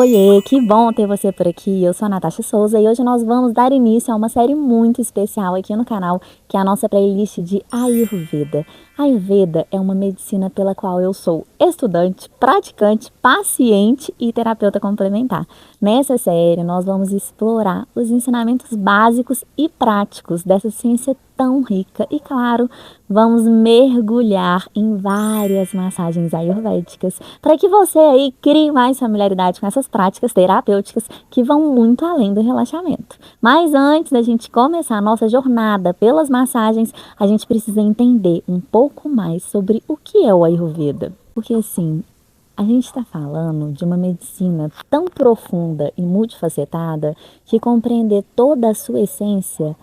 Oiê, que bom ter você por aqui. Eu sou a Natasha Souza e hoje nós vamos dar início a uma série muito especial aqui no canal, que é a nossa playlist de Ayurveda. Ayurveda é uma medicina pela qual eu sou estudante, praticante, paciente e terapeuta complementar. Nessa série, nós vamos explorar os ensinamentos básicos e práticos dessa ciência tão rica e, claro, vamos mergulhar em várias massagens ayurvédicas para que você aí crie mais familiaridade com essas práticas terapêuticas que vão muito além do relaxamento. Mas antes da gente começar a nossa jornada pelas massagens, a gente precisa entender um pouco mais sobre o que é o Ayurveda. Porque assim, a gente está falando de uma medicina tão profunda e multifacetada que compreender toda a sua essência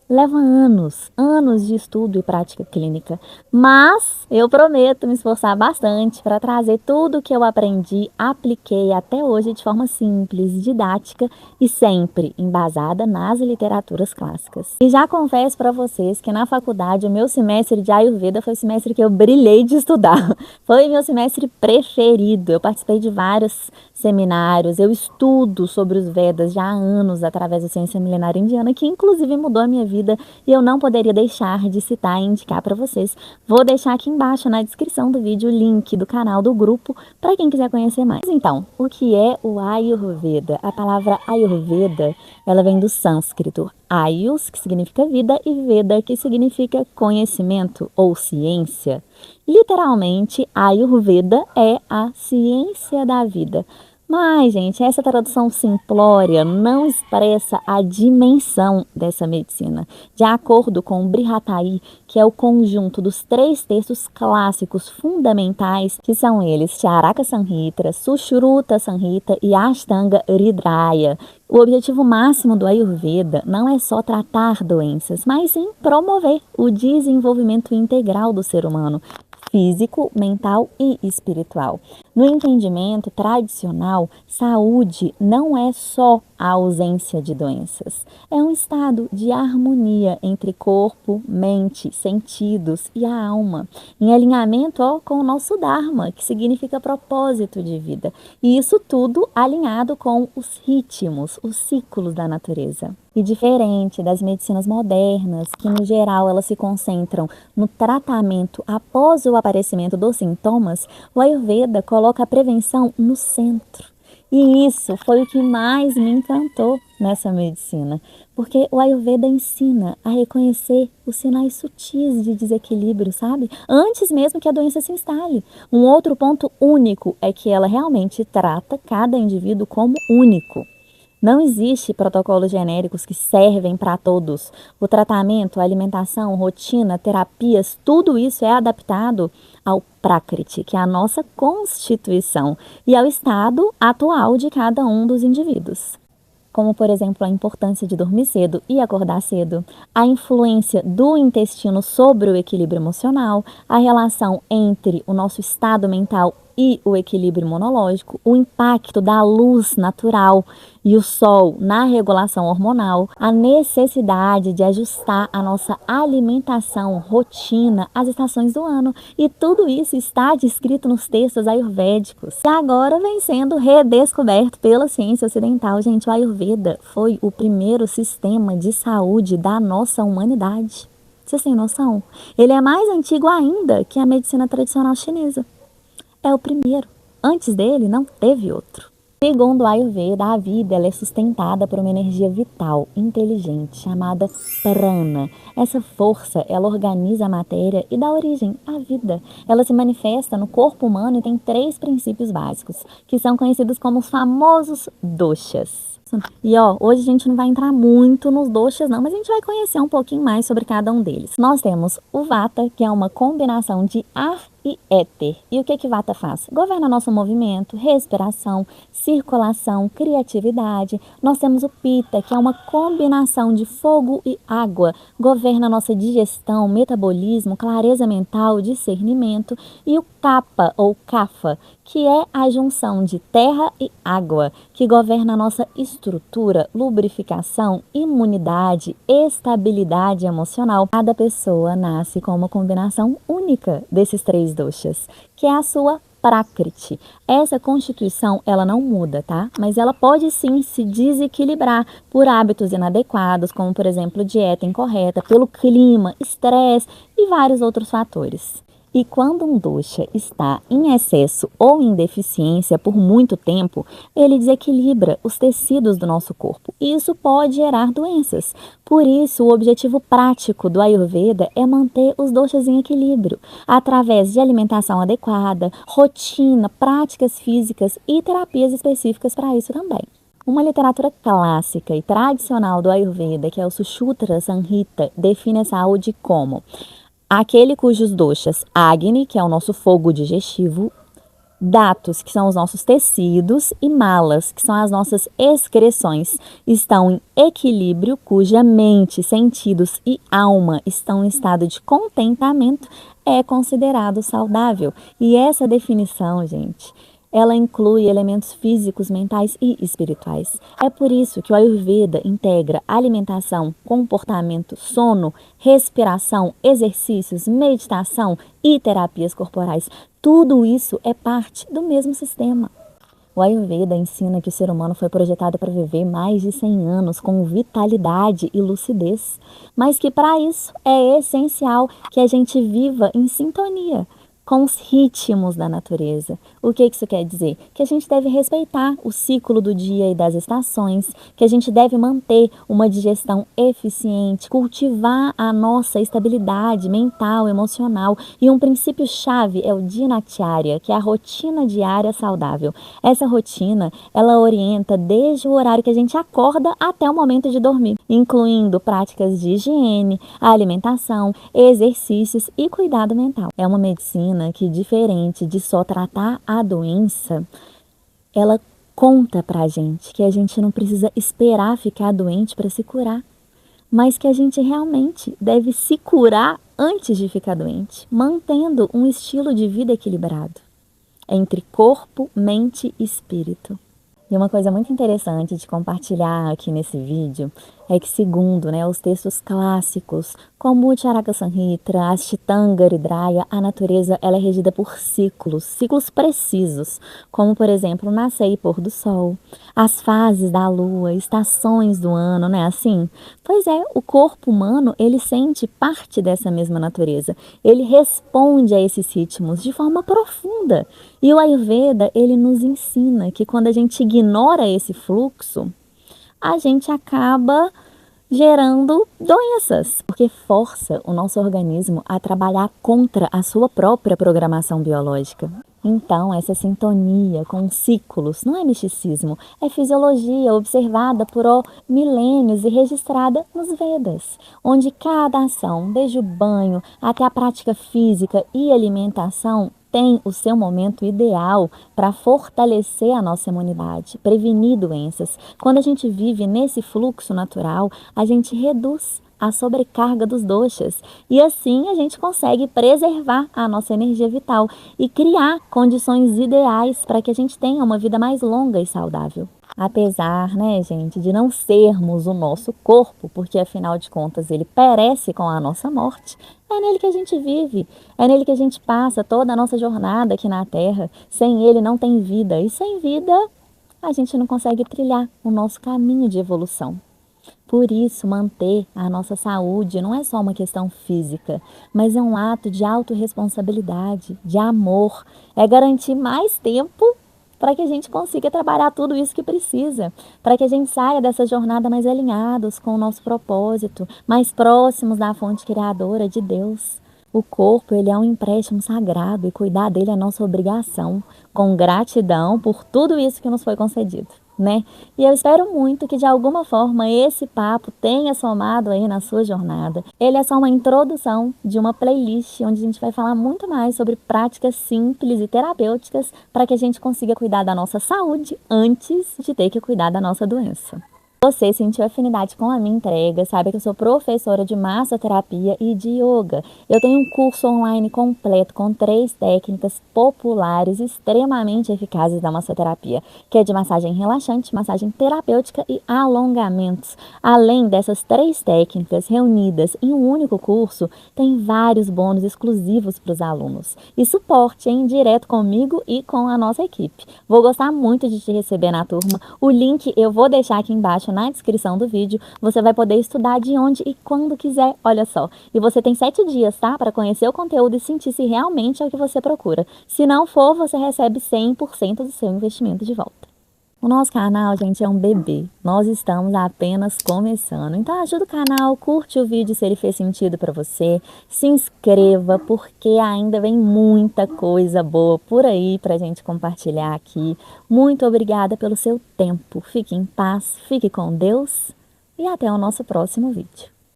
leva anos de estudo e prática clínica, mas eu prometo me esforçar bastante para trazer tudo o que eu aprendi, apliquei até hoje de forma simples, didática e sempre embasada nas literaturas clássicas. E já confesso para vocês que na faculdade o meu semestre de Ayurveda foi o semestre que eu brilhei de estudar. Foi meu semestre preferido. Eu participei de vários seminários, eu estudo sobre os Vedas já há anos através da ciência milenar indiana, que inclusive mudou a minha vida e eu não poderia deixar de citar e indicar para vocês. Vou deixar aqui embaixo na descrição do vídeo o link do canal do grupo para quem quiser conhecer mais. Então, o que é o Ayurveda? A palavra Ayurveda, ela vem do sânscrito Ayus, que significa vida, e Veda, que significa conhecimento ou ciência. Literalmente, Ayurveda é a ciência da vida. Mas, gente, essa tradução simplória não expressa a dimensão dessa medicina. De acordo com o Brihatari, que é o conjunto dos 3 textos clássicos fundamentais, que são eles Charaka Samhita, Sushruta Samhita e Ashtanga Hridaya. O objetivo máximo do Ayurveda não é só tratar doenças, mas sim promover o desenvolvimento integral do ser humano, físico, mental e espiritual. No entendimento tradicional, saúde não é só a ausência de doenças. É um estado de harmonia entre corpo, mente, sentidos e a alma, em alinhamento com o nosso Dharma, que significa propósito de vida. E isso tudo alinhado com os ritmos, os ciclos da natureza. E diferente das medicinas modernas, que no geral elas se concentram no tratamento após o aparecimento dos sintomas, o Ayurveda coloca a prevenção no centro. E isso foi o que mais me encantou nessa medicina, porque o Ayurveda ensina a reconhecer os sinais sutis de desequilíbrio, sabe? Antes mesmo que a doença se instale. Um outro ponto único é que ela realmente trata cada indivíduo como único. Não existe protocolos genéricos que servem para todos. O tratamento, a alimentação, rotina, terapias, tudo isso é adaptado ao Prakriti, que é a nossa constituição, e ao estado atual de cada um dos indivíduos. Como, por exemplo, a importância de dormir cedo e acordar cedo, a influência do intestino sobre o equilíbrio emocional, a relação entre o nosso estado mental e o equilíbrio imunológico, o impacto da luz natural e o sol na regulação hormonal, a necessidade de ajustar a nossa alimentação, rotina, às estações do ano. E tudo isso está descrito nos textos ayurvédicos. E agora vem sendo redescoberto pela ciência ocidental. Gente, o Ayurveda foi o primeiro sistema de saúde da nossa humanidade. Vocês têm noção? Ele é mais antigo ainda que a medicina tradicional chinesa. É o primeiro. Antes dele, não teve outro. Segundo o Ayurveda, a vida ela é sustentada por uma energia vital, inteligente, chamada prana. Essa força, ela organiza a matéria e dá origem à vida. Ela se manifesta no corpo humano e tem 3 princípios básicos, que são conhecidos como os famosos doshas. E hoje a gente não vai entrar muito nos doshas não, mas a gente vai conhecer um pouquinho mais sobre cada um deles. Nós temos o Vata, que é uma combinação de ar e éter. E o que Vata faz? Governa nosso movimento, respiração, circulação, criatividade. Nós temos o Pitta, que é uma combinação de fogo e água. Governa nossa digestão, metabolismo, clareza mental, discernimento. E o Kapha, ou Kapha, que é a junção de terra e água, que governa a nossa estrutura, lubrificação, imunidade, estabilidade emocional. Cada pessoa nasce com uma combinação única desses 3 doshas, que é a sua Prakriti. Essa constituição, ela não muda, tá? Mas ela pode sim se desequilibrar por hábitos inadequados, como por exemplo, dieta incorreta, pelo clima, estresse e vários outros fatores. E quando um dosha está em excesso ou em deficiência por muito tempo, ele desequilibra os tecidos do nosso corpo e isso pode gerar doenças. Por isso, o objetivo prático do Ayurveda é manter os doshas em equilíbrio, através de alimentação adequada, rotina, práticas físicas e terapias específicas para isso também. Uma literatura clássica e tradicional do Ayurveda, que é o Sushruta Samhita, define a saúde como aquele cujos doshas, Agni, que é o nosso fogo digestivo, Datus, que são os nossos tecidos, e Malas, que são as nossas excreções, estão em equilíbrio, cuja mente, sentidos e alma estão em estado de contentamento, é considerado saudável. E essa definição, gente, ela inclui elementos físicos, mentais e espirituais. É por isso que o Ayurveda integra alimentação, comportamento, sono, respiração, exercícios, meditação e terapias corporais. Tudo isso é parte do mesmo sistema. O Ayurveda ensina que o ser humano foi projetado para viver mais de 100 anos com vitalidade e lucidez, mas que para isso é essencial que a gente viva em sintonia com os ritmos da natureza. O que isso quer dizer? Que a gente deve respeitar o ciclo do dia e das estações, que a gente deve manter uma digestão eficiente, cultivar a nossa estabilidade mental, emocional. E um princípio-chave é o Dinacharya, que é a rotina diária saudável. Essa rotina, ela orienta desde o horário que a gente acorda até o momento de dormir, incluindo práticas de higiene, alimentação, exercícios e cuidado mental. É uma medicina que, diferente de só tratar a doença, ela conta pra gente que a gente não precisa esperar ficar doente para se curar, mas que a gente realmente deve se curar antes de ficar doente, mantendo um estilo de vida equilibrado entre corpo, mente e espírito. E uma coisa muito interessante de compartilhar aqui nesse vídeo é que, segundo os textos clássicos, como o Charaka Samhita, Ashtanga Hridaya, a natureza ela é regida por ciclos precisos, como, por exemplo, nascer e pôr do sol, as fases da lua, estações do ano, não é assim? Pois é, o corpo humano, ele sente parte dessa mesma natureza, ele responde a esses ritmos de forma profunda. E o Ayurveda, ele nos ensina que quando a gente ignora esse fluxo, a gente acaba gerando doenças, porque força o nosso organismo a trabalhar contra a sua própria programação biológica. Então, essa sintonia com ciclos não é misticismo, é fisiologia observada por milênios e registrada nos Vedas, onde cada ação, desde o banho até a prática física e alimentação, tem o seu momento ideal para fortalecer a nossa imunidade, prevenir doenças. Quando a gente vive nesse fluxo natural, a gente reduz a sobrecarga dos doshas e assim a gente consegue preservar a nossa energia vital e criar condições ideais para que a gente tenha uma vida mais longa e saudável. Apesar, gente, de não sermos o nosso corpo, porque afinal de contas ele perece com a nossa morte, é nele que a gente vive, é nele que a gente passa toda a nossa jornada aqui na Terra. Sem ele não tem vida e sem vida a gente não consegue trilhar o nosso caminho de evolução. Por isso, manter a nossa saúde não é só uma questão física, mas é um ato de autorresponsabilidade, de amor, é garantir mais tempo para que a gente consiga trabalhar tudo isso que precisa, para que a gente saia dessa jornada mais alinhados com o nosso propósito, mais próximos da fonte criadora de Deus. O corpo, ele é um empréstimo sagrado e cuidar dele é nossa obrigação, com gratidão por tudo isso que nos foi concedido. E eu espero muito que de alguma forma esse papo tenha somado aí na sua jornada. Ele é só uma introdução de uma playlist onde a gente vai falar muito mais sobre práticas simples e terapêuticas para que a gente consiga cuidar da nossa saúde antes de ter que cuidar da nossa doença. Você sentiu afinidade com a minha entrega, sabe que eu sou professora de massoterapia e de yoga. Eu tenho um curso online completo com 3 técnicas populares extremamente eficazes da massoterapia, que é de massagem relaxante, massagem terapêutica e alongamentos. Além dessas 3 técnicas reunidas em um único curso, tem vários bônus exclusivos para os alunos. E suporte, hein, direto comigo e com a nossa equipe. Vou gostar muito de te receber na turma. O link eu vou deixar aqui embaixo na descrição do vídeo. Você vai poder estudar de onde e quando quiser, olha só. E você tem 7 dias, tá? Para conhecer o conteúdo e sentir se realmente é o que você procura. Se não for, você recebe 100% do seu investimento de volta. O nosso canal, gente, é um bebê. Nós estamos apenas começando. Então ajuda o canal, curte o vídeo se ele fez sentido para você. Se inscreva, porque ainda vem muita coisa boa por aí pra gente compartilhar aqui. Muito obrigada pelo seu tempo. Fique em paz, fique com Deus e até o nosso próximo vídeo.